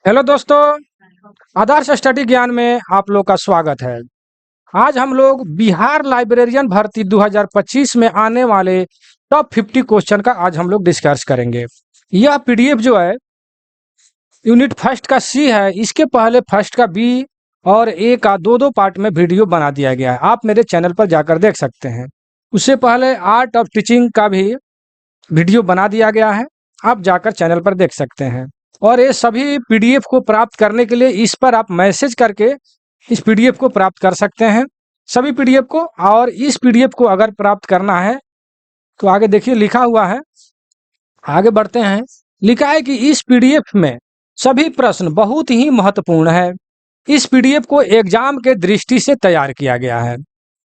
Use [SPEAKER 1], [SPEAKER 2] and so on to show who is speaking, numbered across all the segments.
[SPEAKER 1] Hello दोस्तों। आदर्श study ज्ञान में आप लोग का स्वागत है। आज हम लोग बिहार लाइब्रेरियन भर्ती 2025 में आने वाले टॉप 50 क्वेश्चन का आज हम लोग डिस्कस करेंगे। यह पीडीएफ जो है यूनिट फर्स्ट का सी है, इसके पहले फर्स्ट का बी और ए का दो दो पार्ट में वीडियो बना दिया गया है, आप मेरे चैनल पर जाकर देख सकते हैं। उससे पहले आर्ट ऑफ टीचिंग का भी वीडियो बना दिया गया है, आप जाकर चैनल पर देख सकते हैं। और ये सभी पीडीएफ को प्राप्त करने के लिए इस पर आप मैसेज करके इस पीडीएफ को प्राप्त कर सकते हैं, सभी पीडीएफ को। और इस पीडीएफ को अगर प्राप्त करना है तो आगे देखिए लिखा हुआ है, आगे बढ़ते हैं। लिखा है कि इस पीडीएफ में सभी प्रश्न बहुत ही महत्वपूर्ण है। इस पीडीएफ को एग्जाम के दृष्टि से तैयार किया गया है।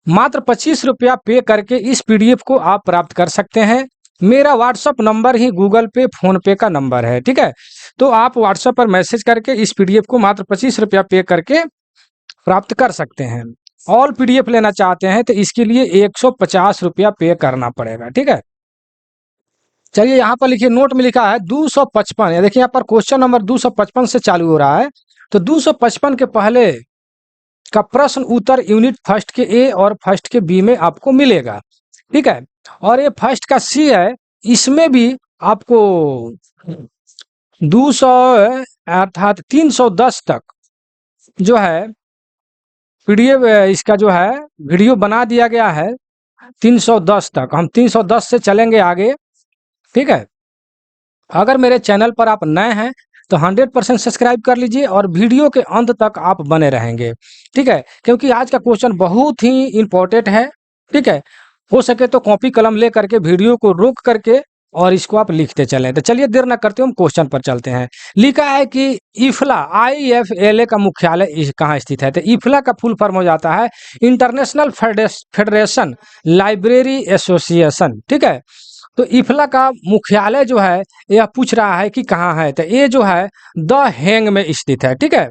[SPEAKER 1] मात्र 25 रुपया पे करके इस पीडीएफ को आप प्राप्त कर सकते हैं। मेरा व्हाट्सअप नंबर ही गूगल पे फोन पे का नंबर है, ठीक है। तो आप व्हाट्सएप पर मैसेज करके इस पीडीएफ को मात्र 25 रुपया पे करके प्राप्त कर सकते हैं। ऑल पीडीएफ लेना चाहते हैं तो इसके लिए 150 रुपया पे करना पड़ेगा, ठीक है। चलिए यहाँ पर लिखिए, नोट में लिखा है 255। देखिए यहाँ पर क्वेश्चन नंबर 255 से चालू हो रहा है। तो 255 के पहले का प्रश्न उत्तर यूनिट फर्स्ट के ए और फर्स्ट के बी में आपको मिलेगा, ठीक है। और ये फर्स्ट का सी है, इसमें भी आपको 200 अर्थात 310 तक जो है पीडीएफ इसका जो है वीडियो बना दिया गया है। 310 तक, हम 310 से चलेंगे आगे, ठीक है। अगर मेरे चैनल पर आप नए हैं तो 100% सब्सक्राइब कर लीजिए और वीडियो के अंत तक आप बने रहेंगे, ठीक है। क्योंकि आज का क्वेश्चन बहुत ही इंपॉर्टेंट है, ठीक है। हो सके तो कॉपी कलम ले करके वीडियो को रोक करके और इसको आप लिखते चलें। तो चलिए देर ना करते हम क्वेश्चन पर चलते हैं। लिखा है कि इफला IFLA का मुख्यालय कहाँ स्थित है। तो इफला का फुल फॉर्म हो जाता है इंटरनेशनल फेडरेशन लाइब्रेरी एसोसिएशन, ठीक है। तो इफला का मुख्यालय जो है यह पूछ रहा है कि कहाँ है। तो ये जो है द हेंग में स्थित है, ठीक है।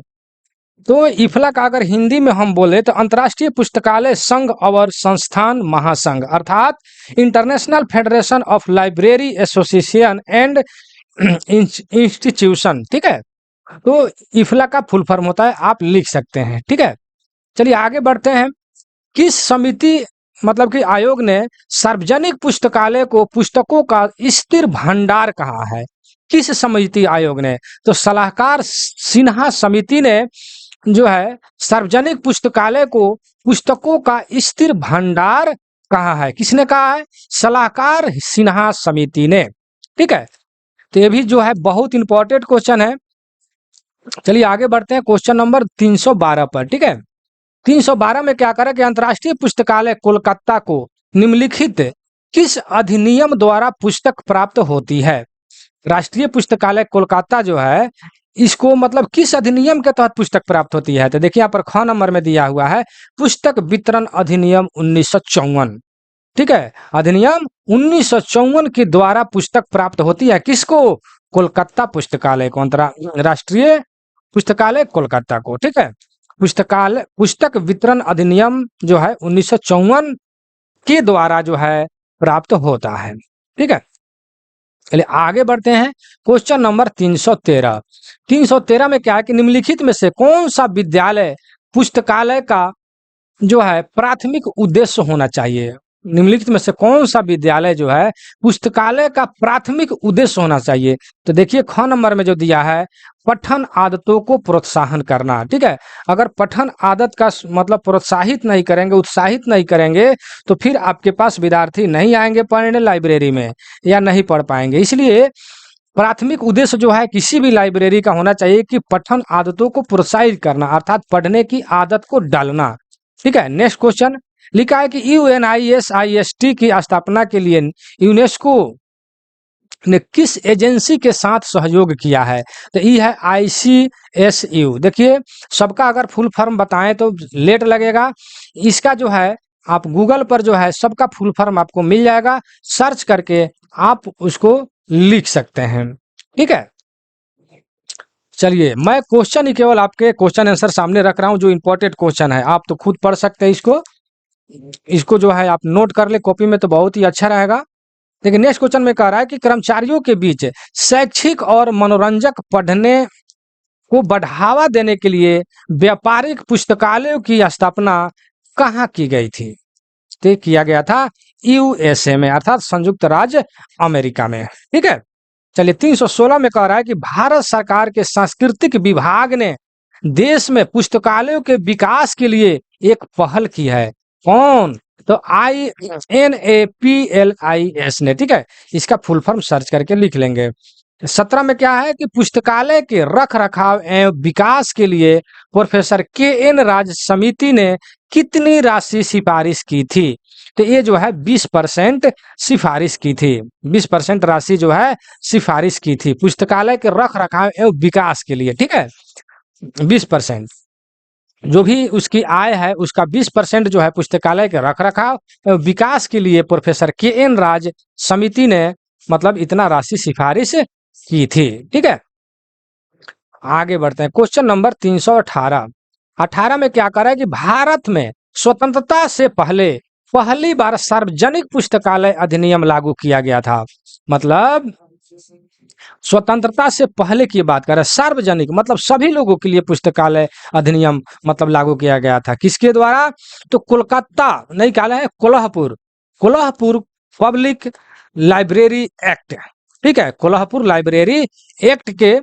[SPEAKER 1] तो इफला का अगर हिंदी में हम बोले तो अंतर्राष्ट्रीय पुस्तकालय संघ और संस्थान महासंघ अर्थात international federation of library association and institution, ठीक है। तो इफला का फुल फॉर्म होता है, आप लिख सकते हैं, ठीक है। चलिए आगे बढ़ते हैं। किस समिति मतलब कि आयोग ने सार्वजनिक पुस्तकालय को पुस्तकों का स्थिर भंडार कहा है। किस समिति आयोग ने? तो सलाहकार सिन्हा समिति ने जो है सार्वजनिक पुस्तकालय को पुस्तकों का स्थिर भंडार कहा है। किसने कहा है? सलाहकार सिन्हा समिति ने, ठीक है। तो ये भी जो है बहुत इंपॉर्टेंट क्वेश्चन है। चलिए आगे बढ़ते हैं क्वेश्चन नंबर 312 पर, ठीक है। 312 में क्या करें कि अंतर्राष्ट्रीय पुस्तकालय कोलकाता को निम्नलिखित किस अधिनियम द्वारा पुस्तक प्राप्त होती है। राष्ट्रीय पुस्तकालय कोलकाता जो है इसको मतलब किस अधिनियम के तहत पुस्तक प्राप्त होती है। तो देखिए यहाँ पर ख नंबर में दिया हुआ है पुस्तक वितरण अधिनियम 1954, ठीक है। अधिनियम 1954 के द्वारा पुस्तक प्राप्त होती है किसको? कोलकाता पुस्तकालय को, राष्ट्रीय पुस्तकालय कोलकाता को, ठीक है। पुस्तक वितरण अधिनियम जो है 1954 के द्वारा जो है प्राप्त होता है, ठीक है। चलिए आगे बढ़ते हैं क्वेश्चन नंबर 313। 313 में क्या है कि निम्नलिखित में से कौन सा विद्यालय पुस्तकालय का जो है प्राथमिक उद्देश्य होना चाहिए। निम्नलिखित में से कौन सा विद्यालय जो है पुस्तकालय का प्राथमिक उद्देश्य होना चाहिए। तो देखिए ख नंबर में जो दिया है पठन आदतों को प्रोत्साहन करना, ठीक है। अगर पठन आदत का मतलब प्रोत्साहित नहीं करेंगे, उत्साहित नहीं करेंगे तो फिर आपके पास विद्यार्थी नहीं आएंगे पढ़ने लाइब्रेरी में या नहीं पढ़ पाएंगे। इसलिए प्राथमिक उद्देश्य जो है किसी भी लाइब्रेरी का होना चाहिए कि पठन आदतों को प्रोत्साहित करना अर्थात पढ़ने की आदत को डालना, ठीक है। नेक्स्ट क्वेश्चन लिखा है कि UNISIST की स्थापना के लिए यूनेस्को ने किस एजेंसी के साथ सहयोग किया है। तो ये है ICSU। देखिए सबका अगर फुल फॉर्म बताएं तो लेट लगेगा, इसका जो है आप गूगल पर जो है सबका फुल फॉर्म आपको मिल जाएगा, सर्च करके आप उसको लिख सकते हैं, ठीक है। चलिए मैं क्वेश्चन ही केवल आपके क्वेश्चन आंसर सामने रख रहा हूं, जो इंपॉर्टेंट क्वेश्चन है आप तो खुद पढ़ सकते हैं। इसको जो है आप नोट कर ले कॉपी में तो बहुत ही अच्छा रहेगा। देखिए नेक्स्ट क्वेश्चन में कह रहा है कि कर्मचारियों के बीच शैक्षिक और मनोरंजक पढ़ने को बढ़ावा देने के लिए व्यापारिक पुस्तकालयों की स्थापना कहाँ की गई थी? तो किया गया था यूएसए में, अर्थात संयुक्त राज्य अमेरिका में। ठीक है, चलिए 316 में कह रहा है कि भारत सरकार के सांस्कृतिक विभाग ने देश में पुस्तकालयों के विकास के लिए एक पहल की है। कौन? तो INAPLIS ने। ठीक है, इसका फुल फॉर्म सर्च करके लिख लेंगे। 17 में क्या है कि पुस्तकालय के रख रखाव एवं विकास के लिए प्रोफेसर KN राज समिति ने कितनी राशि सिफारिश की थी? तो ये जो है 20% सिफारिश की थी। 20% राशि जो है सिफारिश की थी पुस्तकालय के रख रखाव एवं विकास के लिए। ठीक है, 20% जो भी उसकी आय है उसका 20% जो है पुस्तकालय के रख रखाव एवं विकास के लिए प्रोफेसर KN राज समिति ने मतलब इतना राशि सिफारिश की थी। ठीक है, आगे बढ़ते हैं। Question number 318। 18 में क्या कर रहा है कि भारत में स्वतंत्रता से पहले पहली बार सार्वजनिक पुस्तकालय अधिनियम लागू किया गया था। मतलब स्वतंत्रता से पहले की बात कर रहा है, सार्वजनिक मतलब सभी लोगों के लिए पुस्तकालय अधिनियम मतलब लागू किया गया था। किसके द्वारा? तो कोलकाता नहीं कहा है, कोल्हापुर पब्लिक लाइब्रेरी एक्ट। ठीक है, कोल्हापुर लाइब्रेरी एक्ट के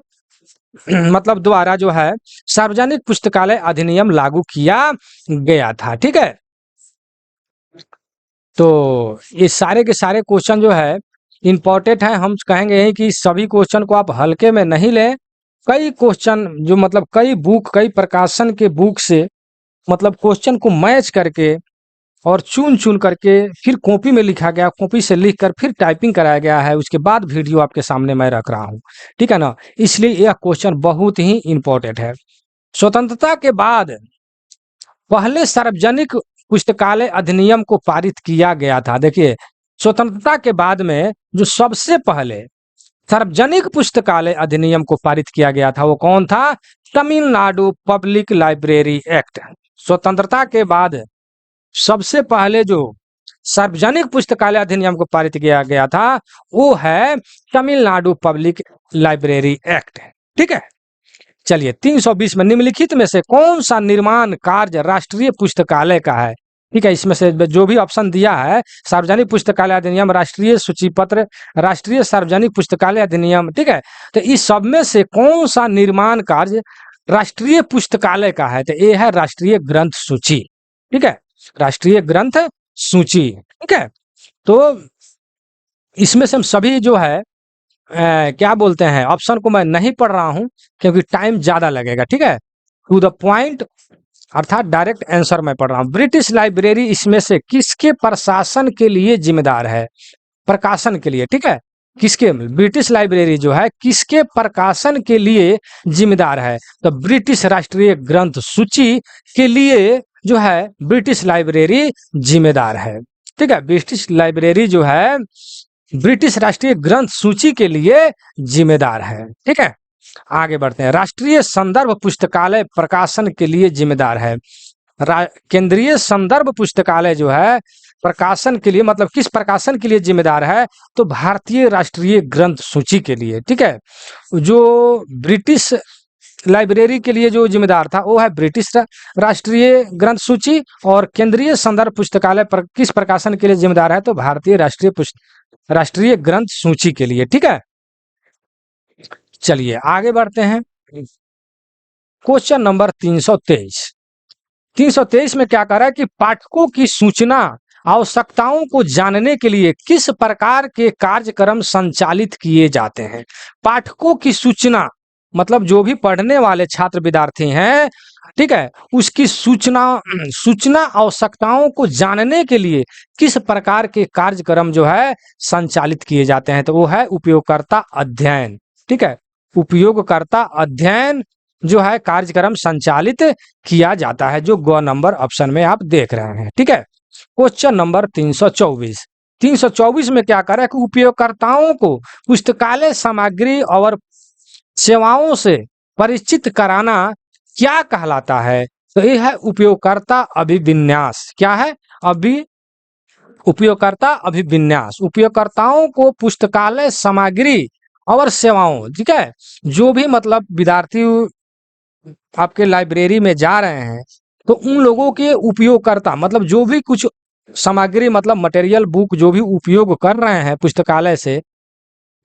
[SPEAKER 1] मतलब द्वारा जो है सार्वजनिक पुस्तकालय अधिनियम लागू किया गया था। ठीक है, तो ये सारे के सारे क्वेश्चन जो है इंपॉर्टेंट है। हम कहेंगे यही कि सभी क्वेश्चन को आप हल्के में नहीं लें। कई क्वेश्चन जो मतलब कई प्रकाशन के बुक से मतलब क्वेश्चन को मैच करके और चुन चुन करके फिर कॉपी में लिखा गया, कॉपी से लिख कर फिर टाइपिंग कराया गया है, उसके बाद वीडियो आपके सामने मैं रख रहा हूँ। ठीक है ना, इसलिए यह क्वेश्चन बहुत ही इंपॉर्टेंट है। स्वतंत्रता के बाद पहले सार्वजनिक पुस्तकालय अधिनियम को पारित किया गया था। देखिए, स्वतंत्रता के बाद में जो सबसे पहले सार्वजनिक पुस्तकालय अधिनियम को पारित किया गया था वो कौन था? Tamil Nadu public library act. स्वतंत्रता के बाद सबसे पहले जो सार्वजनिक पुस्तकालय अधिनियम को पारित किया गया था वो है तमिलनाडु पब्लिक लाइब्रेरी एक्ट। ठीक है, चलिए 320 में निम्नलिखित में से कौन सा निर्माण कार्य राष्ट्रीय पुस्तकालय का है? ठीक है, इसमें से जो भी ऑप्शन दिया है सार्वजनिक पुस्तकालय अधिनियम, राष्ट्रीय सूचीपत्र, राष्ट्रीय सार्वजनिक पुस्तकालय अधिनियम। ठीक है, तो इस सब में से कौन सा निर्माण कार्य राष्ट्रीय पुस्तकालय का है? तो ये है राष्ट्रीय ग्रंथ सूची। ठीक है, राष्ट्रीय ग्रंथ सूची। ठीक है, तो इसमें से हम सभी जो है क्या बोलते हैं, ऑप्शन को मैं नहीं पढ़ रहा हूं क्योंकि टाइम ज्यादा लगेगा। ठीक है, टू द पॉइंट अर्थात डायरेक्ट आंसर मैं पढ़ रहा हूं। ब्रिटिश लाइब्रेरी इसमें से किसके प्रशासन के लिए जिम्मेदार है? प्रकाशन के लिए। ठीक है, किसके? ब्रिटिश लाइब्रेरी जो है किसके प्रकाशन के लिए जिम्मेदार है? तो ब्रिटिश राष्ट्रीय ग्रंथ सूची के लिए जो है ब्रिटिश लाइब्रेरी जिम्मेदार है। ठीक है, ब्रिटिश लाइब्रेरी जो है ब्रिटिश राष्ट्रीय ग्रंथ सूची के लिए जिम्मेदार है। ठीक है, आगे बढ़ते हैं। राष्ट्रीय संदर्भ पुस्तकालय प्रकाशन के लिए जिम्मेदार है। केंद्रीय संदर्भ पुस्तकालय जो है प्रकाशन के लिए मतलब किस प्रकाशन के लिए जिम्मेदार है? तो भारतीय राष्ट्रीय ग्रंथ सूची के लिए। ठीक है, जो ब्रिटिश लाइब्रेरी के लिए जो जिम्मेदार था वो है ब्रिटिश राष्ट्रीय ग्रंथ सूची, और केंद्रीय संदर्भ पुस्तकालय किस प्रकाशन के लिए जिम्मेदार है? तो भारतीय राष्ट्रीय ग्रंथ सूची के लिए। ठीक है, चलिए आगे बढ़ते हैं। Question number 323। 323 में क्या कह रहा है कि पाठकों की सूचना आवश्यकताओं को जानने के लिए किस प्रकार के कार्यक्रम संचालित किए जाते हैं? पाठकों की सूचना मतलब जो भी पढ़ने वाले छात्र विद्यार्थी हैं, ठीक है, उसकी सूचना आवश्यकताओं को जानने के लिए किस प्रकार के कार्यक्रम जो है संचालित किए जाते हैं? तो वो है उपयोगकर्ता अध्ययन। ठीक है, उपयोगकर्ता अध्ययन जो है कार्यक्रम संचालित किया जाता है, जो ग नंबर ऑप्शन में आप देख रहे हैं। ठीक है, क्वेश्चन नंबर 324। 324 में क्या कर रहा है कि उपयोगकर्ताओं को पुस्तकालय सामग्री और सेवाओं से परिचित कराना क्या कहलाता है? तो ये है उपयोगकर्ता अभिविन्यास। क्या है? उपयोगकर्ता अभिविन्यास। उपयोगकर्ताओं को पुस्तकालय सामग्री और सेवाओं, ठीक है, जो भी मतलब विद्यार्थी आपके लाइब्रेरी में जा रहे हैं, तो उन लोगों के उपयोगकर्ता मतलब जो भी कुछ सामग्री मतलब मटेरियल बुक जो भी उपयोग कर रहे हैं पुस्तकालय से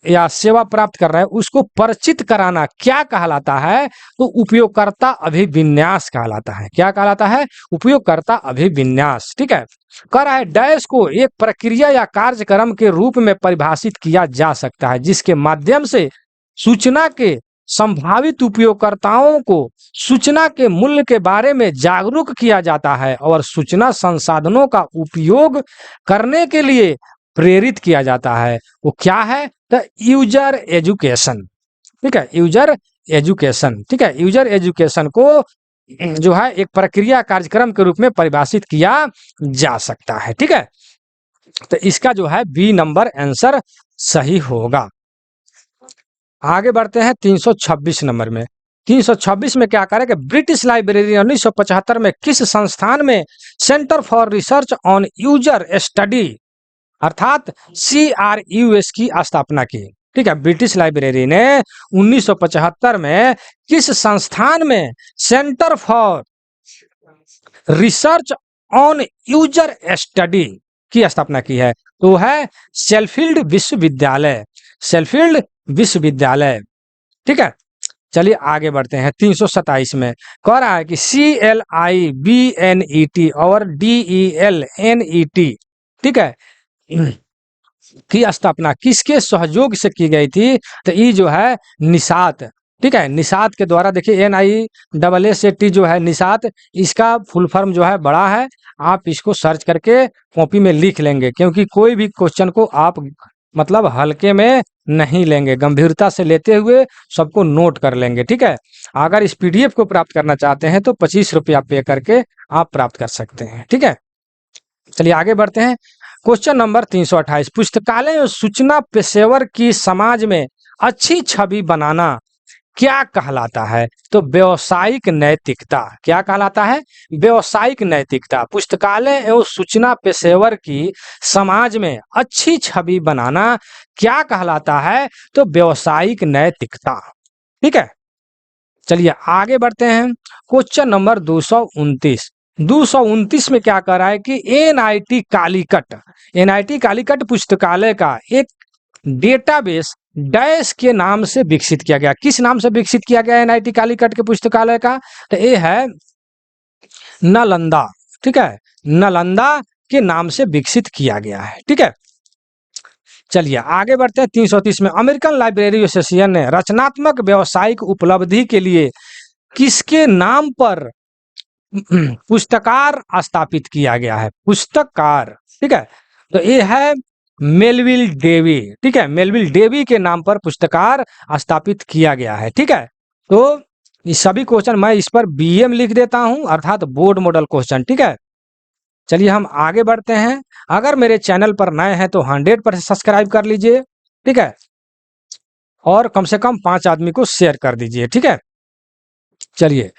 [SPEAKER 1] या सेवा प्राप्त कर रहा है उसको परिचित कराना क्या कहलाता है? तो उपयोगकर्ता अभिविन्यास कहलाता है। क्या कहलाता है? उपयोगकर्ता अभिविन्यास। ठीक है। कह रहा है डैश को एक प्रक्रिया या कार्यक्रम के रूप में परिभाषित किया जा सकता है जिसके माध्यम से सूचना के संभावित उपयोगकर्ताओं को सूचना के मूल्य के बारे में जागरूक किया जाता है और सूचना संसाधनों का उपयोग करने के लिए प्रेरित किया जाता है। वो क्या है? The user education. ठीक है, यूजर एजुकेशन। ठीक है, यूजर एजुकेशन को जो है एक प्रक्रिया कार्यक्रम के रूप में परिभाषित किया जा सकता है। ठीक है, तो इसका जो है बी नंबर आंसर सही होगा। आगे बढ़ते हैं 326 नंबर में। 326 में क्या करें कि ब्रिटिश लाइब्रेरी 1975 में किस संस्थान में centre for research on user study अर्थात CRUS की स्थापना की? ठीक है, ब्रिटिश लाइब्रेरी ने 1975 में किस संस्थान में centre for research on user study की स्थापना की है? तो है शेफील्ड विश्वविद्यालय। शेफील्ड विश्वविद्यालय। ठीक है, चलिए आगे बढ़ते हैं 327 में। कह रहा है कि CLIBNET और DELNET ठीक है की स्थापना किसके सहयोग से की गई थी? तो ये जो है निशात। ठीक है, निशात के द्वारा। देखिए NISSAT जो है निशात, इसका फुल फॉर्म जो है बड़ा है, आप इसको सर्च करके कॉपी में लिख लेंगे क्योंकि कोई भी क्वेश्चन को आप मतलब हल्के में नहीं लेंगे, गंभीरता से लेते हुए सबको नोट कर लेंगे। ठीक है, अगर इस PDF को प्राप्त करना चाहते हैं तो 25 रुपया पे करके आप प्राप्त कर सकते हैं। ठीक है, चलिए आगे बढ़ते हैं। क्वेश्चन नंबर 328, पुस्तकालय और सूचना पेशेवर की समाज में अच्छी छवि बनाना क्या कहलाता है? तो व्यावसायिक नैतिकता। क्या कहलाता है? व्यावसायिक नैतिकता। पुस्तकालय एवं सूचना पेशेवर की समाज में अच्छी छवि बनाना क्या कहलाता है? तो व्यावसायिक नैतिकता। ठीक है, चलिए आगे बढ़ते हैं। Question number 229। 229 में क्या कर रहा है कि NIT कालीकट पुस्तकालय का एक डेटाबेस डैश के नाम से विकसित किया गया। किस नाम से विकसित किया गया NIT कालीकट के पुस्तकालय का? तो ये है नालंदा। ठीक है, नालंदा के नाम से विकसित किया गया है। ठीक है, चलिए आगे बढ़ते हैं 330 में। अमेरिकन लाइब्रेरी एसोसिएशन ने रचनात्मक व्यावसायिक उपलब्धि के लिए किसके नाम पर पुस्तकार स्थापित किया गया है? पुस्तककार। ठीक है, तो ये है मेलविल डेवी। ठीक है, मेलविल डेवी के नाम पर पुस्तकार स्थापित किया गया है। ठीक है, तो ये सभी क्वेश्चन मैं इस पर BM लिख देता हूं अर्थात बोर्ड मॉडल क्वेश्चन। ठीक है, चलिए हम आगे बढ़ते हैं। अगर मेरे चैनल पर नए हैं तो 100% सब्सक्राइब कर लीजिए। ठीक है, और कम से कम 5 आदमी को शेयर कर दीजिए। ठीक है, चलिए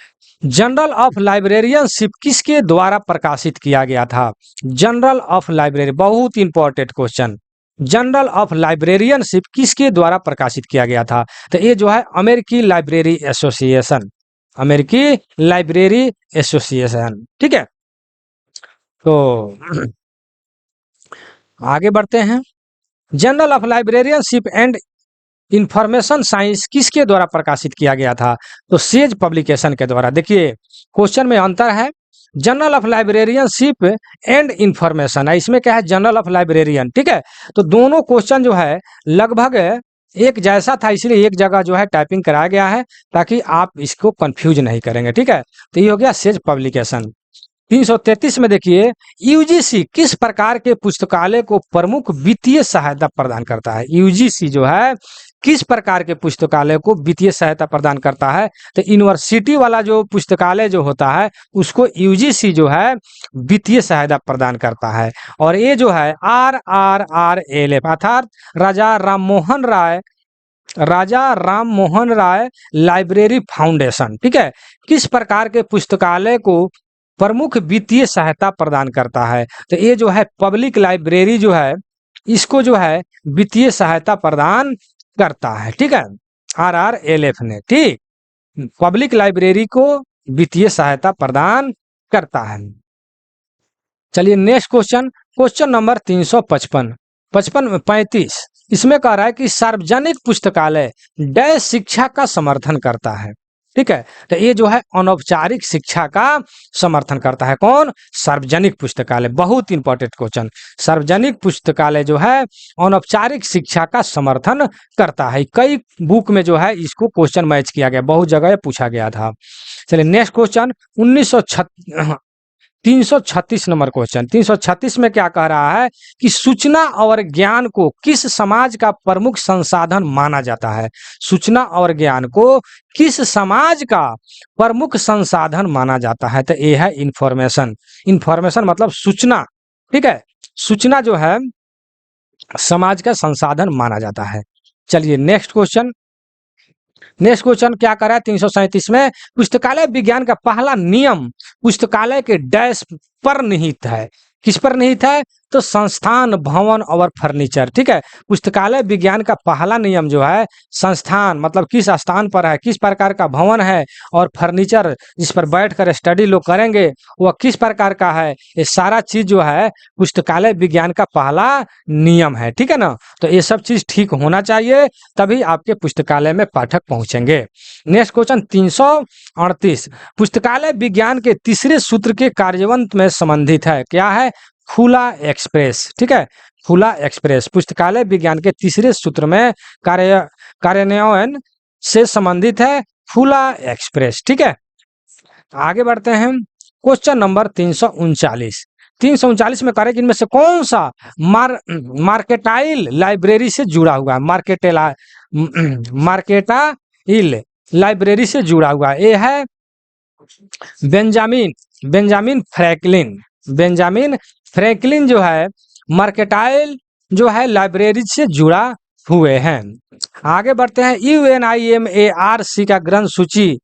[SPEAKER 1] जर्नल ऑफ लाइब्रेरियनशिप किसके द्वारा प्रकाशित किया गया था? जर्नल ऑफ लाइब्रेरी, बहुत important question. Journal of librarianship किसके द्वारा प्रकाशित किया गया था? तो ये जो है अमेरिकी लाइब्रेरी एसोसिएशन। अमेरिकी लाइब्रेरी एसोसिएशन। ठीक है, तो आगे बढ़ते हैं। Journal of librarianship and information science किसके द्वारा प्रकाशित किया गया था? तो सेज पब्लिकेशन के द्वारा। देखिए क्वेश्चन में अंतर है। Journal of librarianship and information है, इसमें क्या है? Journal of librarian. ठीक है, तो दोनों क्वेश्चन जो है लगभग एक जैसा था, इसलिए एक जगह जो है टाइपिंग कराया गया है ताकि आप इसको कंफ्यूज नहीं करेंगे। ठीक है, तो ये हो गया सेज पब्लिकेशन। 333 में देखिए UGC किस प्रकार के पुस्तकालय को प्रमुख वित्तीय सहायता प्रदान करता है? UGC जो है किस प्रकार के पुस्तकालय को वित्तीय सहायता प्रदान करता है? तो यूनिवर्सिटी वाला जो पुस्तकालय जो होता है उसको UGC जो है वित्तीय सहायता प्रदान करता है। और ये जो है RRRLF अर्थात राजा राम मोहन राय लाइब्रेरी फाउंडेशन। ठीक है, किस प्रकार के पुस्तकालय को प्रमुख वित्तीय सहायता प्रदान करता है? तो ये जो है पब्लिक लाइब्रेरी जो है इसको जो है वित्तीय सहायता प्रदान करता है। ठीक है, RRLF ने। ठीक, पब्लिक लाइब्रेरी को वित्तीय सहायता प्रदान करता है। चलिए नेक्स्ट क्वेश्चन, क्वेश्चन नंबर 355 35 इसमें कह रहा है कि सार्वजनिक पुस्तकालय डैश शिक्षा का समर्थन करता है। ठीक है, तो ये जो है अनौपचारिक शिक्षा का समर्थन करता है। कौन? सार्वजनिक पुस्तकालय। बहुत इंपॉर्टेंट क्वेश्चन। सार्वजनिक पुस्तकालय जो है अनौपचारिक शिक्षा का समर्थन करता है। कई बुक में जो है इसको क्वेश्चन मैच किया गया, बहुत जगह पूछा गया था। चलिए नेक्स्ट क्वेश्चन 336 नंबर क्वेश्चन। 336 में क्या कह रहा है कि सूचना और ज्ञान को किस समाज का प्रमुख संसाधन माना जाता है? सूचना और ज्ञान को किस समाज का प्रमुख संसाधन माना जाता है? तो ये है इंफॉर्मेशन। इंफॉर्मेशन मतलब सूचना। ठीक है, सूचना जो है समाज का संसाधन माना जाता है। चलिए नेक्स्ट क्वेश्चन। नेक्स्ट क्वेश्चन क्या कर रहा है 337 में, पुस्तकालय विज्ञान का पहला नियम पुस्तकालय के डैश पर निहित है। किस पर निहित है? तो संस्थान, भवन और फर्नीचर। ठीक है, पुस्तकालय विज्ञान का पहला नियम जो है संस्थान मतलब किस स्थान पर है, किस प्रकार का भवन है, और फर्नीचर जिस पर बैठकर स्टडी लोग करेंगे वह किस प्रकार का है, ये सारा चीज जो है पुस्तकालय विज्ञान का पहला नियम है। ठीक है ना, तो ये सब चीज ठीक होना चाहिए, तभी आपके पुस्तकालय में पाठक पहुंचेंगे। नेक्स्ट क्वेश्चन 338 पुस्तकालय विज्ञान के तीसरे सूत्र के कार्यान्वयन में संबंधित है। क्या है? खुला एक्सप्रेस। ठीक है, खुला एक्सप्रेस पुस्तकालय विज्ञान के तीसरे सूत्र में कार्यान्वयन से संबंधित है, खुला एक्सप्रेस। ठीक है, आगे बढ़ते हैं। क्वेश्चन नंबर 339 में करें कि इनमें से कौन सा मार्केटाइल लाइब्रेरी से जुड़ा हुआ है? मार्केटाइल लाइब्रेरी से जुड़ा हुआ है। ये है बेंजामिन फ्रैंकलिन। बेंजामिन फ्रैंकलिन जो है मार्केटाइल जो है लाइब्रेरी से जुड़ा हुए हैं। आगे बढ़ते हैं। UNIMARC का ग्रंथ सूची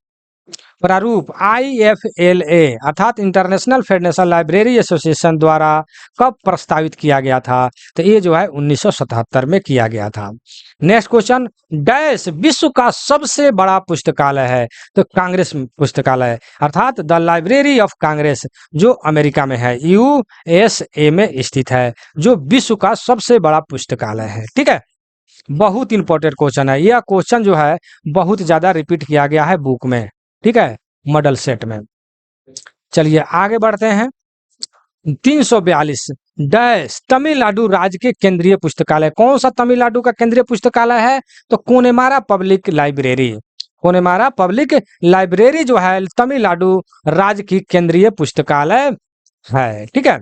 [SPEAKER 1] प्रारूप IFLA अर्थात इंटरनेशनल फेडरेशन लाइब्रेरी एसोसिएशन द्वारा कब प्रस्तावित किया गया था? तो ये जो है 1977 में किया गया था। नेक्स्ट क्वेश्चन, डैश विश्व का सबसे बड़ा पुस्तकालय है? तो कांग्रेस पुस्तकालय अर्थात द लाइब्रेरी ऑफ कांग्रेस जो अमेरिका में है, USA में स्थित है, जो विश्व का सबसे बड़ा पुस्तकालय है। ठीक है, बहुत इंपॉर्टेंट क्वेश्चन है। यह क्वेश्चन जो है बहुत ज्यादा रिपीट किया गया है बुक में। ठीक है, मॉडल सेट में। चलिए आगे बढ़ते हैं। 342 डैश तमिलनाडु राज्य के केंद्रीय पुस्तकालय। कौन सा तमिलनाडु का केंद्रीय पुस्तकालय है? तो कोनेमारा पब्लिक लाइब्रेरी। कोनेमारा पब्लिक लाइब्रेरी जो है तमिलनाडु राज्य की केंद्रीय पुस्तकालय है। ठीक है,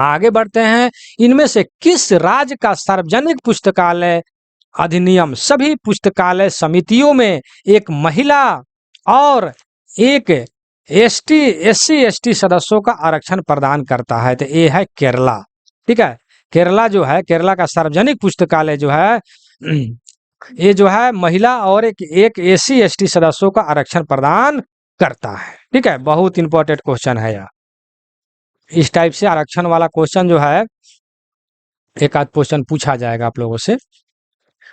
[SPEAKER 1] आगे बढ़ते हैं। इनमें से किस राज्य का सार्वजनिक पुस्तकालय अधिनियम सभी पुस्तकालय समितियों में एक महिला और एक SC/ST सदस्यों का आरक्षण प्रदान करता है? तो ये है केरला। ठीक है, केरला जो है केरला का सार्वजनिक पुस्तकालय जो है ये जो है महिला और एक SC/ST सदस्यों का आरक्षण प्रदान करता है। ठीक है, बहुत इंपॉर्टेंट क्वेश्चन है यह। इस टाइप से आरक्षण वाला क्वेश्चन जो है एक आध क्वेश्चन पूछा जाएगा आप लोगों से।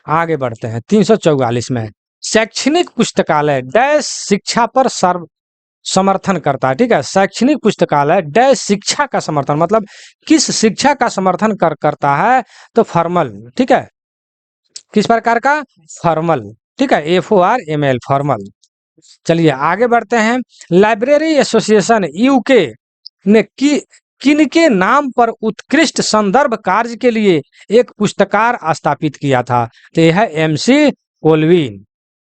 [SPEAKER 1] आगे बढ़ते हैं 344 में, शैक्षणिक पुस्तकालय डैश शिक्षा पर समर्थन करता है। ठीक है, शैक्षणिक पुस्तकालय डैश शिक्षा का समर्थन मतलब किस शिक्षा का समर्थन करता है? तो फॉर्मल। ठीक है, किस प्रकार का? फॉर्मल। ठीक है, FORML फॉर्मल। चलिए आगे बढ़ते हैं। लाइब्रेरी एसोसिएशन UK ने किनके नाम पर उत्कृष्ट संदर्भ कार्य के लिए एक पुस्तकार स्थापित किया था? तो यह है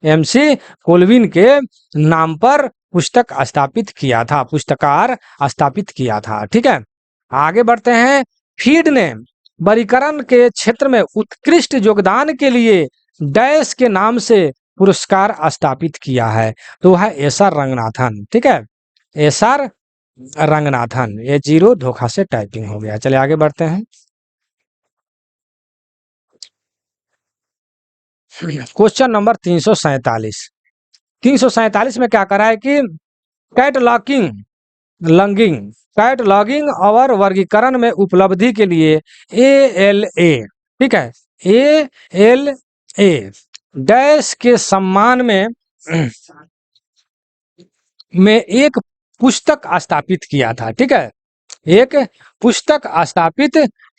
[SPEAKER 1] MC कोलविन के नाम पर पुस्तक स्थापित किया था, पुस्तकार स्थापित किया था। ठीक है, आगे बढ़ते हैं। फीड ने वर्गीकरण के क्षेत्र में उत्कृष्ट योगदान के लिए डैश के नाम से पुरस्कार स्थापित किया है? तो है SR रंगनाथन। ठीक है, SR रंगनाथन। ये 0 धोखा से टाइपिंग हो गया। चलिए आगे बढ़ते हैं। क्वेश्चन नंबर 347 में क्या करा है कि कैटलॉगिंग और वर्गीकरण में उपलब्धि के लिए ALA। ठीक है, ALA डैश के सम्मान में में एक पुस्तक स्थापित किया था, ठीक है, एक पुस्तक स्थापित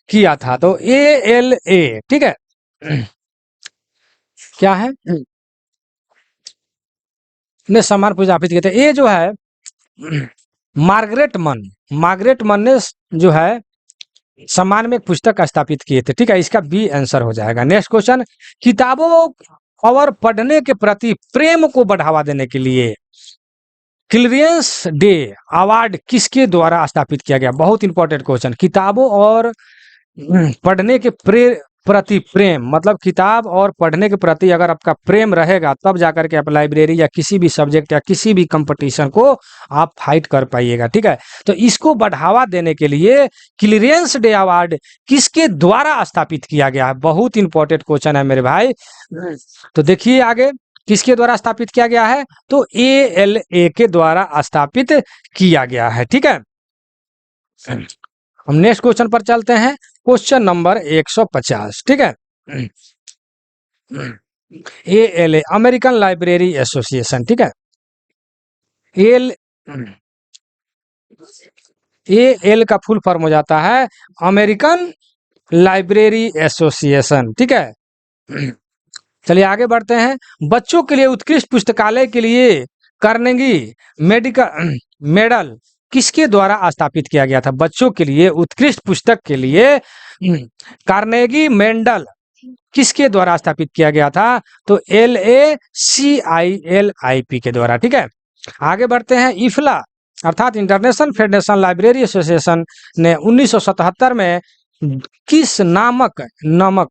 [SPEAKER 1] किया था। तो ALA, ठीक है, क्या है, ने सम्मान पुस्तक स्थापित किए थे। ये जो है मार्गरेट मन ने जो है सम्मान में एक पुस्तक स्थापित किए थे, ठीक है, इसका बी आंसर हो जाएगा। नेक्स्ट क्वेश्चन, किताबों और पढ़ने के प्रति प्रेम को बढ़ावा देने के लिए चिल्ड्रंस डे अवार्ड किसके द्वारा स्थापित किया गया? बहुत इंपॉर्टेंट क्वेश्चन। किताबों और पढ़ने के प्रति प्रेम, मतलब किताब और पढ़ने के प्रति अगर आपका प्रेम रहेगा तब जाकर के आप लाइब्रेरी या किसी भी सब्जेक्ट या किसी भी कंपटीशन को आप फाइट कर पाइएगा, ठीक है। तो इसको बढ़ावा देने के लिए चिल्ड्रंस डे अवार्ड किसके द्वारा स्थापित किया गया है? बहुत इंपॉर्टेंट क्वेश्चन है मेरे भाई। तो देखिए आगे किसके द्वारा स्थापित किया गया है? तो ALA के द्वारा स्थापित किया गया है, ठीक है। हम नेक्स्ट क्वेश्चन पर चलते हैं, क्वेश्चन नंबर 150, ठीक है। ALA अमेरिकन लाइब्रेरी एसोसिएशन, ठीक है। AL का फुल फॉर्म हो जाता है अमेरिकन लाइब्रेरी एसोसिएशन, ठीक है। चलिए आगे बढ़ते हैं। बच्चों के लिए उत्कृष्ट पुस्तकालय के लिए कार्नेगी मेडल किसके द्वारा स्थापित किया गया था? बच्चों के लिए उत्कृष्ट पुस्तक के लिए कार्नेगी मेडल किसके द्वारा स्थापित किया गया था? तो LACILIP के द्वारा, ठीक है। आगे बढ़ते हैं। इफ्ला अर्थात इंटरनेशनल फेडरेशन लाइब्रेरी एसोसिएशन ने 1977 में किस नामक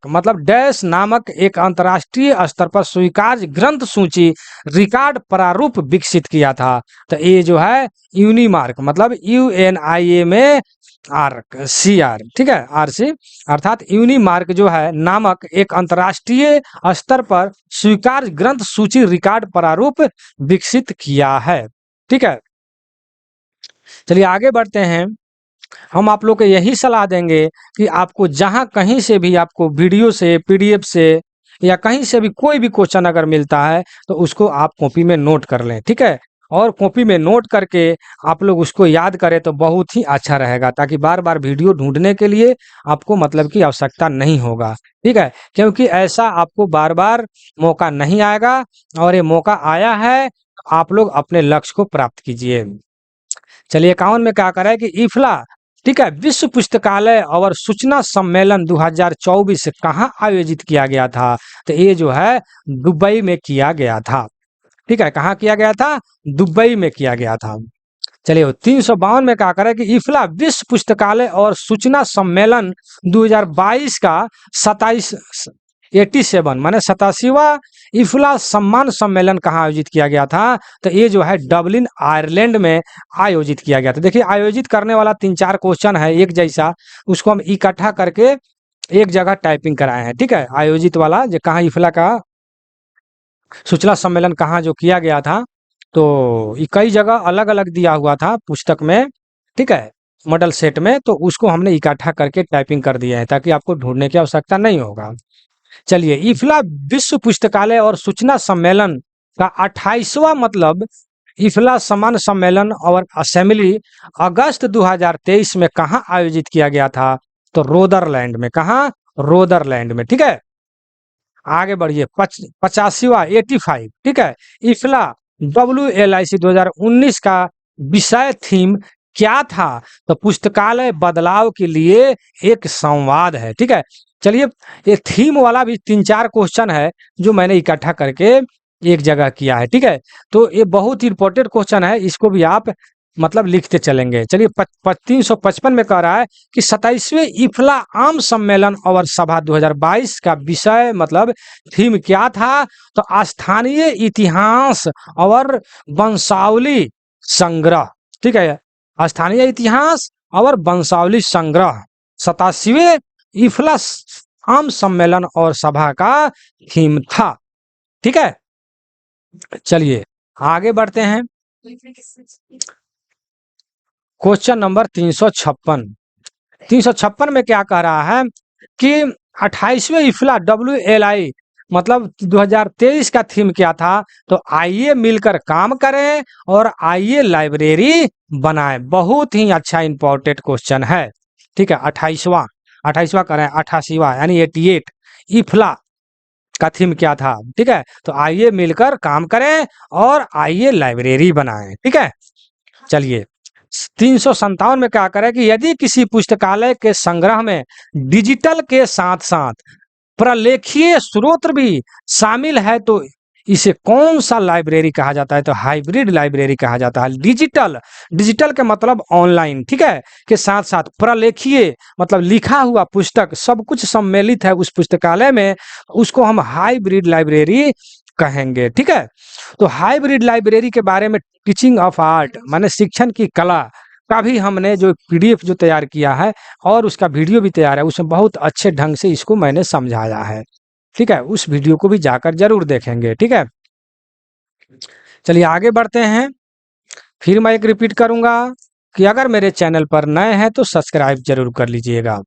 [SPEAKER 1] मतलब डैश नामक एक अंतर्राष्ट्रीय स्तर पर स्वीकार्य ग्रंथ सूची रिकॉर्ड प्रारूप विकसित किया था? तो ये जो है यूनिमार्क, मतलब UNIA में CR, ठीक है, RC अर्थात यूनिमार्क जो है नामक एक अंतर्राष्ट्रीय स्तर पर स्वीकार्य ग्रंथ सूची रिकॉर्ड प्रारूप विकसित किया है, ठीक है। चलिए आगे बढ़ते हैं। हम आप लोग को यही सलाह देंगे कि आपको जहां कहीं से भी आपको वीडियो से, PDF से या कहीं से भी कोई भी क्वेश्चन अगर मिलता है तो उसको आप कॉपी में नोट कर लें, ठीक है। और कॉपी में नोट करके आप लोग उसको याद करें तो बहुत ही अच्छा रहेगा, ताकि बार बार वीडियो ढूंढने के लिए आपको मतलब की आवश्यकता नहीं होगा, ठीक है। क्योंकि ऐसा आपको बार बार मौका नहीं आएगा, और ये मौका आया है, आप लोग अपने लक्ष्य को प्राप्त कीजिए। चलिए 51 में क्या करें कि इफ्ला, ठीक है, विश्व पुस्तकालय और सूचना सम्मेलन 2024 कहाँ आयोजित किया गया था? तो ये जो है दुबई में किया गया था, ठीक है। कहाँ किया गया था? दुबई में किया गया था। चलिए 352 में क्या करें कि इफ्ला विश्व पुस्तकालय और सूचना सम्मेलन 2022 का 87 माने 87वां इफ्ला सम्मान सम्मेलन कहाँ आयोजित किया गया था? तो ये जो है डबलिन आयरलैंड में आयोजित किया गया था। देखिए आयोजित करने वाला 3-4 क्वेश्चन है एक जैसा, उसको हम इकट्ठा करके एक जगह टाइपिंग कराए हैं, ठीक है। आयोजित वाला जो कहाँ इफ्ला का सूचना सम्मेलन कहाँ जो किया गया था, तो कई जगह अलग अलग दिया हुआ था पुस्तक में, ठीक है, मॉडल सेट में, तो उसको हमने इकट्ठा करके टाइपिंग कर दिया है ताकि आपको ढूंढने की आवश्यकता नहीं होगा। चलिए इफ्ला विश्व पुस्तकालय और सूचना सम्मेलन का 28वां मतलब इफ्ला सम्मान सम्मेलन और असेंबली अगस्त 2023 में कहाँ आयोजित किया गया था? तो रोदरलैंड में। कहाँ? रोदरलैंड में, ठीक है। आगे बढ़िए 85वां 85, ठीक है, इफ्ला WLIC 2019 का विषय थीम क्या था? तो पुस्तकालय बदलाव के लिए एक संवाद है, ठीक है। चलिए ये थीम वाला भी 3-4 क्वेश्चन है जो मैंने इकट्ठा करके एक जगह किया है, ठीक है। तो ये बहुत इंपॉर्टेंट क्वेश्चन है, इसको भी आप मतलब लिखते चलेंगे। चलिए 355 में कह रहा है कि 27वें इफ्ला आम सम्मेलन और सभा 2022 का विषय मतलब थीम क्या था? तो स्थानीय इतिहास और वंशावली संग्रह, ठीक है, स्थानीय इतिहास और वंशावली संग्रह 87वें इफ्ला आम सम्मेलन और सभा का थीम था, ठीक है। चलिए आगे बढ़ते हैं। क्वेश्चन नंबर 356 में क्या कह रहा है कि 28वें इफ्ला WLI मतलब 2023 का थीम क्या था? तो आइए मिलकर काम करें और आइए लाइब्रेरी बनाएं। बहुत ही अच्छा इंपॉर्टेंट क्वेश्चन है। ठीक है, 28वां करें, 88वां यानी 88 इफला का थीम क्या था? ठीक है, तो आइए मिलकर काम करें और आइए लाइब्रेरी बनाएं। ठीक है, चलिए 357 में क्या करें कि यदि किसी पुस्तकालय के संग्रह में डिजिटल के साथ साथ प्रलेखीय स्रोत भी शामिल है तो इसे कौन सा लाइब्रेरी कहा जाता है? तो हाइब्रिड लाइब्रेरी कहा जाता है। डिजिटल, डिजिटल के मतलब ऑनलाइन, ठीक है, के साथ साथ प्रलेखीय मतलब लिखा हुआ पुस्तक सब कुछ सम्मिलित है उस पुस्तकालय में, उसको हम हाइब्रिड लाइब्रेरी कहेंगे। ठीक है, तो हाइब्रिड लाइब्रेरी के बारे में टीचिंग ऑफ आर्ट माने शिक्षण की कला का भी हमने जो पीडीएफ जो तैयार किया है और उसका वीडियो भी तैयार है, उसमें बहुत अच्छे ढंग से इसको मैंने समझाया है। ठीक है, उस वीडियो को भी जाकर जरूर देखेंगे। ठीक है, चलिए आगे बढ़ते हैं। फिर मैं एक रिपीट करूंगा कि अगर मेरे चैनल पर नए हैं तो सब्सक्राइब जरूर कर लीजिएगा।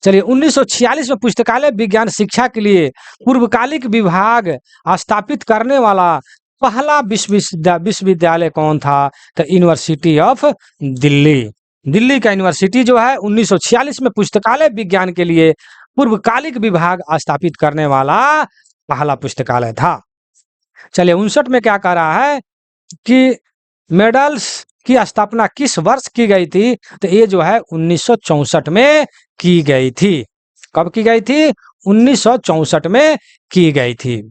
[SPEAKER 1] चलिए 1946 में पुस्तकालय विज्ञान शिक्षा के लिए पूर्वकालिक विभाग स्थापित करने वाला पहला विश्वविद्यालय कौन था? तो यूनिवर्सिटी ऑफ दिल्ली। दिल्ली का यूनिवर्सिटी जो है 1946 में पुस्तकालय विज्ञान के लिए पूर्वकालिक विभाग स्थापित करने वाला पहला पुस्तकालय था। चलिए 59 में क्या कह रहा है कि मेडल्स की स्थापना किस वर्ष की गई थी? तो ये जो है 1964 में की गई थी। कब की गई थी? 1964 में की गई थी।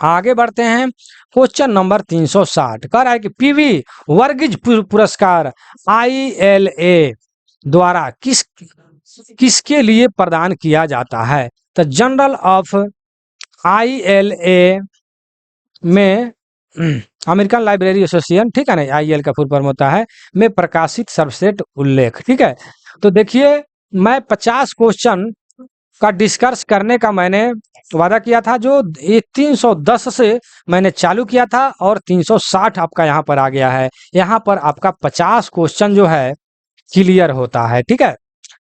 [SPEAKER 1] आगे बढ़ते हैं। क्वेश्चन नंबर 360 कह रहा है कि पीवी वर्गीज पुरस्कार आईएलए द्वारा किसके लिए प्रदान किया जाता है? तो जनरल ऑफ आईएलए में अमेरिकन लाइब्रेरी एसोसिएशन, ठीक है ना, आईएल का फुल फॉर्म होता है, में प्रकाशित सर्वश्रेष्ठ उल्लेख। ठीक है, तो देखिए मैं 50 क्वेश्चन का डिस्कस करने का मैंने वादा किया था, जो 310 से मैंने चालू किया था और 360 आपका यहाँ पर आ गया है। यहाँ पर आपका 50 क्वेश्चन जो है क्लियर होता है। ठीक है,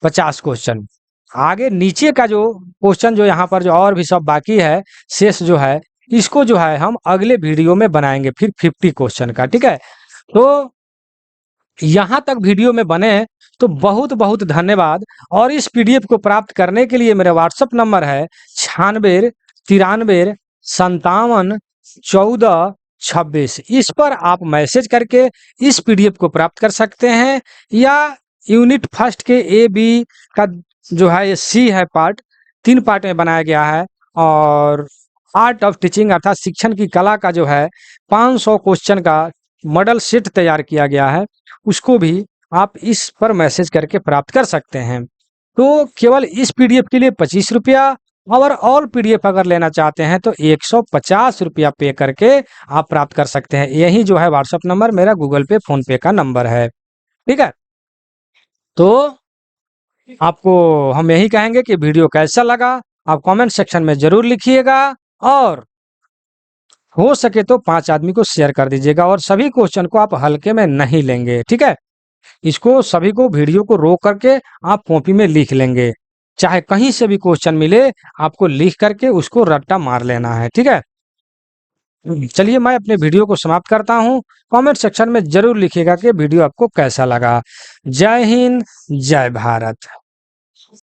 [SPEAKER 1] 50 क्वेश्चन। आगे नीचे का जो क्वेश्चन जो यहाँ पर जो और भी सब बाकी है शेष जो है, इसको जो है हम अगले वीडियो में बनाएंगे फिर 50 क्वेश्चन का। ठीक है, तो यहाँ तक वीडियो में बने तो बहुत बहुत धन्यवाद। और इस पीडीएफ को प्राप्त करने के लिए मेरा व्हाट्सएप नंबर है 96 93 57 14 26। इस पर आप मैसेज करके इस पीडीएफ को प्राप्त कर सकते हैं, या यूनिट फर्स्ट के ए बी का जो है ये सी है पार्ट, 3 पार्ट में बनाया गया है, और आर्ट ऑफ टीचिंग अर्थात शिक्षण की कला का जो है 500 क्वेश्चन का मॉडल सेट तैयार किया गया है, उसको भी आप इस पर मैसेज करके प्राप्त कर सकते हैं। तो केवल इस पीडीएफ के लिए 25 रुपया, और ऑल पीडीएफ अगर लेना चाहते हैं तो 150 रुपया पे करके आप प्राप्त कर सकते हैं। यही जो है व्हाट्सएप नंबर मेरा गूगल पे फोन पे का नंबर है। ठीक है, तो आपको हम यही कहेंगे कि वीडियो कैसा लगा आप कमेंट सेक्शन में जरूर लिखिएगा, और हो सके तो 5 आदमी को शेयर कर दीजिएगा, और सभी क्वेश्चन को आप हल्के में नहीं लेंगे। ठीक है, इसको सभी को वीडियो को रोक करके आप कॉपी में लिख लेंगे, चाहे कहीं से भी क्वेश्चन मिले आपको लिख करके उसको रट्टा मार लेना है। ठीक है, चलिए मैं अपने वीडियो को समाप्त करता हूँ। कमेंट सेक्शन में जरूर लिखिएगा कि वीडियो आपको कैसा लगा। जय हिंद, जय भारत।